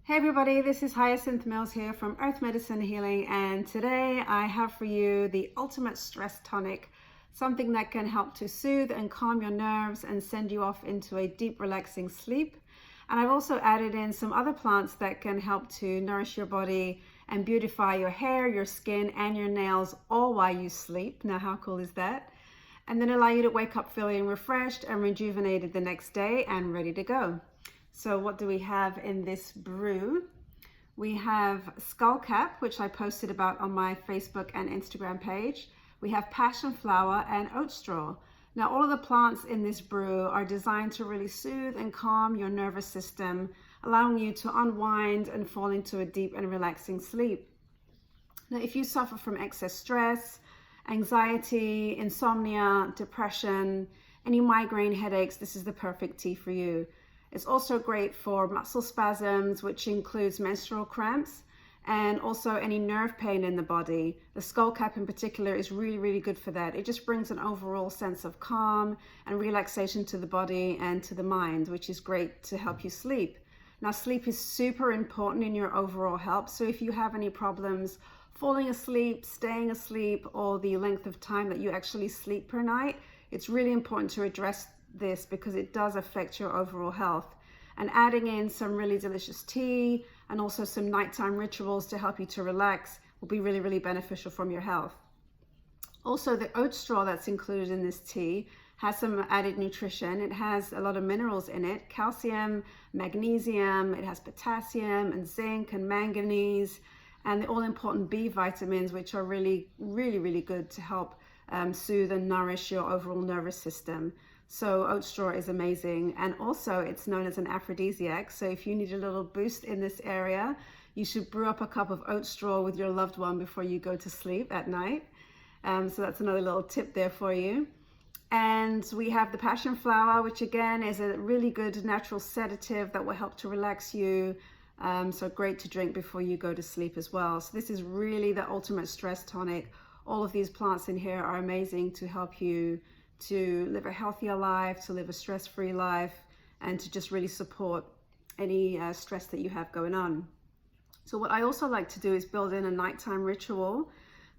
Hey everybody, this is Hyacinth Mills here from Earth Medicine Healing, and today I have for you the ultimate stress tonic, something that can help to soothe and calm your nerves and send you off into a deep relaxing sleep. And I've also added in some other plants that can help to nourish your body and beautify your hair, your skin and your nails all while you sleep. Now how cool is that? And then allow you to wake up feeling refreshed and rejuvenated the next day and ready to go. So what do we have in this brew? We have skullcap, which I posted about on my Facebook and Instagram page. We have passion flower and oat straw. Now all of the plants in this brew are designed to really soothe and calm your nervous system, allowing you to unwind and fall into a deep and relaxing sleep. Now if you suffer from excess stress, anxiety, insomnia, depression, any migraine headaches, this is the perfect tea for you. It's also great for muscle spasms, which includes menstrual cramps, and also any nerve pain in the body. The skullcap in particular is really good for that. It just brings an overall sense of calm and relaxation to the body and to the mind, which is great to help you sleep. Now, sleep is super important in your overall health. So if you have any problems falling asleep, staying asleep, or the length of time that you actually sleep per night, it's really important to address this because it does affect your overall health. And adding in some really delicious tea and also some nighttime rituals to help you to relax will be really beneficial from your health. Also, the oat straw that's included in this tea has some added nutrition. It has a lot of minerals in it: calcium, magnesium, it has potassium and zinc and manganese, and the all-important B vitamins, which are really good to help soothe and nourish your overall nervous system. So oat straw is amazing, and also it's known as an aphrodisiac. So if you need a little boost in this area, you should brew up a cup of oat straw with your loved one before you go to sleep at night. So that's another little tip there for you. And we have the passion flower, which again is a really good natural sedative that will help to relax you. So great to drink before you go to sleep as well. So this is really the ultimate stress tonic. All of these plants in here are amazing to help you to live a healthier life, to live a stress-free life, and to just really support any stress that you have going on. So what I also like to do is build in a nighttime ritual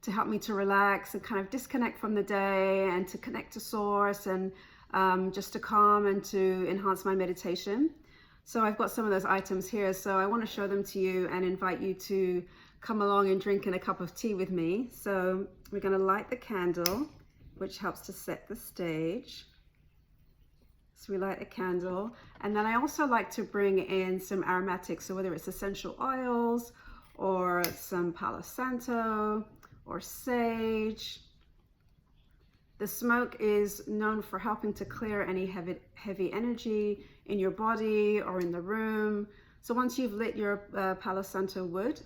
to help me to relax and kind of disconnect from the day and to connect to source and just to calm and to enhance my meditation. So I've got some of those items here, so I want to show them to you and invite you to come along and drink in a cup of tea with me. So we're going to light the candle, which helps to set the stage. So we light a candle, and then I also like to bring in some aromatics, so whether it's essential oils or some Palo Santo or sage. The smoke is known for helping to clear any heavy energy in your body or in the room. So once you've lit your Palo Santo wood,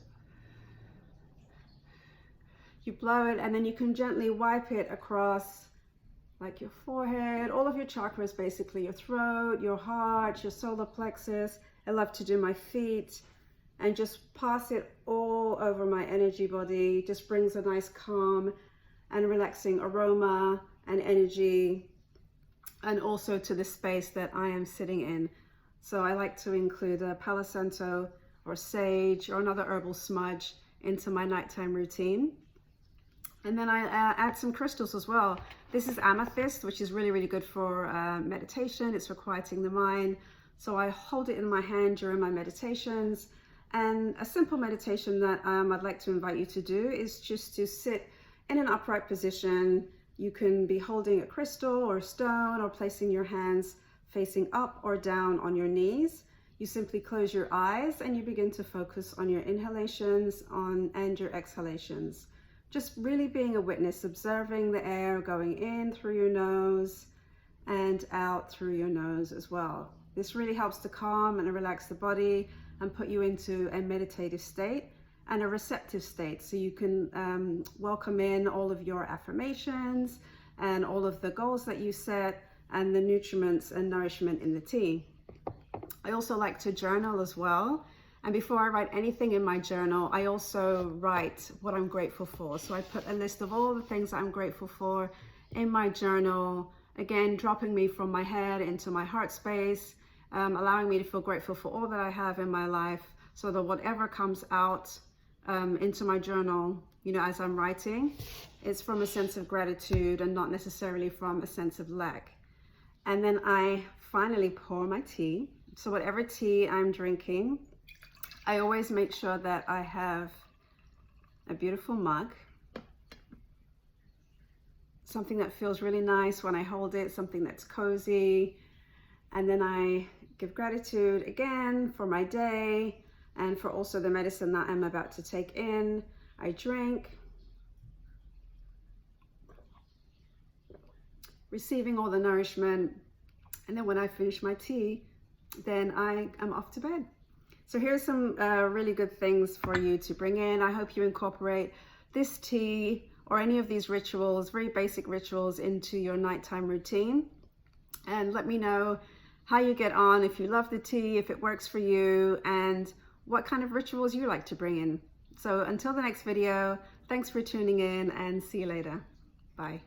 you blow it, and then you can gently wipe it across like your forehead, all of your chakras, basically your throat, your heart, your solar plexus. I love to do my feet, and just pass it all over my energy body. Just brings a nice calm and relaxing aroma and energy, and also to the space that I am sitting in. So I like to include a Palo Santo or sage or another herbal smudge into my nighttime routine. And then I add some crystals as well. This is amethyst, which is really good for meditation. It's for quieting the mind. So I hold it in my hand during my meditations. And a simple meditation that I'd like to invite you to do is just to sit in an upright position. You can be holding a crystal or a stone, or placing your hands facing up or down on your knees. You simply close your eyes and you begin to focus on your inhalations and your exhalations. Just really being a witness, observing the air going in through your nose and out through your nose as well. This really helps to calm and relax the body and put you into a meditative state and a receptive state, so you can welcome in all of your affirmations and all of the goals that you set and the nutriments and nourishment in the tea. I also like to journal as well. And before I write anything in my journal, I also write what I'm grateful for. So I put a list of all the things that I'm grateful for in my journal, again, dropping me from my head into my heart space allowing me to feel grateful for all that I have in my life, so that whatever comes out into my journal, you know, as I'm writing, it's from a sense of gratitude and not necessarily from a sense of lack. And then I finally pour my tea. So whatever tea I'm drinking, I always make sure that I have a beautiful mug, something that feels really nice when I hold it, something that's cozy. And then I give gratitude again for my day and for also the medicine that I'm about to take in. I drink, receiving all the nourishment, and then when I finish my tea, then I am off to bed. So here's some really good things for you to bring in. I hope you incorporate this tea or any of these rituals, very basic rituals, into your nighttime routine. And let me know how you get on, if you love the tea, if it works for you, and what kind of rituals you like to bring in. So until the next video, thanks for tuning in and see you later. Bye.